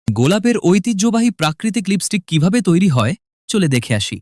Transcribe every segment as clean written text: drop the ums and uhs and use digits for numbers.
গোলাপের ঐতিহ্যবাহী প্রাকৃতিক লিপস্টিক কিভাবে তৈরি হয় চলে দেখে আসি।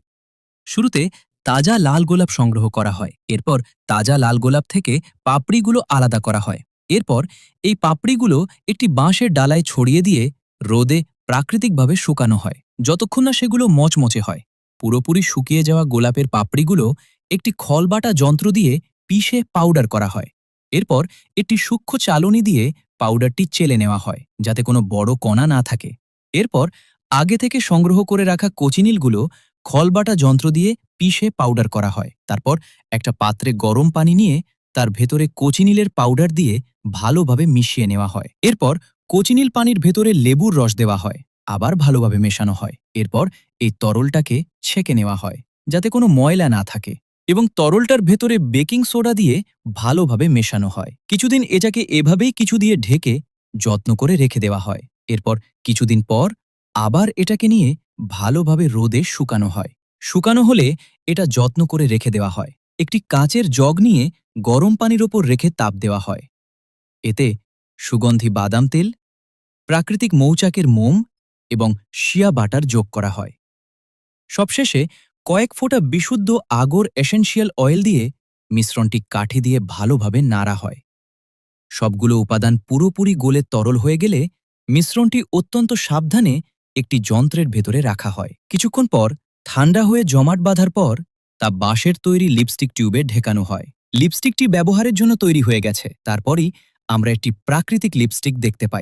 শুরুতে তাজা লাল গোলাপ সংগ্রহ করা হয়। এরপর তাজা লাল গোলাপ থেকে পাপড়িগুলো আলাদা করা হয়। এরপর এই পাপড়িগুলো একটি বাঁশের ডালায় ছড়িয়ে দিয়ে রোদে প্রাকৃতিকভাবে শুকানো হয়, যতক্ষণ না সেগুলো মচমচে হয়। পুরোপুরি শুকিয়ে যাওয়া গোলাপের পাপড়িগুলো একটি খলবাটা যন্ত্র দিয়ে পিষে পাউডার করা হয়। এরপর একটি সূক্ষ্ম চালনি দিয়ে পাউডারটি চেলে নেওয়া হয়, যাতে কোনো বড় কণা না থাকে। এরপর আগে থেকে সংগ্রহ করে রাখা কচিনিলগুলো খলবাটা যন্ত্র দিয়ে পিষে পাউডার করা হয়। তারপর একটা পাত্রে গরম পানি নিয়ে তার ভেতরে কচিনিলের পাউডার দিয়ে ভালোভাবে মিশিয়ে নেওয়া হয়। এরপর কচিনিল পানির ভেতরে লেবুর রস দেওয়া হয়, আবার ভালোভাবে মেশানো হয়। এরপর এই তরলটাকে ছেঁকে নেওয়া হয়, যাতে কোনো ময়লা না থাকে, এবং তরলটার ভেতরে বেকিং সোডা দিয়ে ভালোভাবে মেশানো হয়। কিছুদিন এটাকে এভাবেই কিছু দিয়ে ঢেকে যত্ন করে রেখে দেওয়া হয়। এরপর কিছুদিন পর আবার এটাকে নিয়ে ভালোভাবে রোদে শুকানো হয়। শুকানো হলে এটা যত্ন করে রেখে দেওয়া হয়। একটি কাঁচের জগ নিয়ে গরম পানির ওপর রেখে তাপ দেওয়া হয়। এতে সুগন্ধি বাদাম তেল, প্রাকৃতিক মৌচাকের মোম এবং শিয়া বাটার যোগ করা হয়। সবশেষে কয়েক ফোঁটা বিশুদ্ধ আগর এসেনশিয়াল অয়েল দিয়ে মিশ্রণটি কাঠি দিয়ে ভালোভাবে নাড়া হয়। সবগুলো উপাদান পুরোপুরি গলে তরল হয়ে গেলে মিশ্রণটি অত্যন্ত সাবধানে একটি যন্ত্রের ভেতরে রাখা হয়। কিছুক্ষণ পর ঠান্ডা হয়ে জমাট বাঁধার পর তা বাঁশের তৈরি লিপস্টিক টিউবে ঢেকানো হয়। লিপস্টিকটি ব্যবহারের জন্য তৈরি হয়ে গেছে। তারপরই আমরা একটি প্রাকৃতিক লিপস্টিক দেখতে পাই।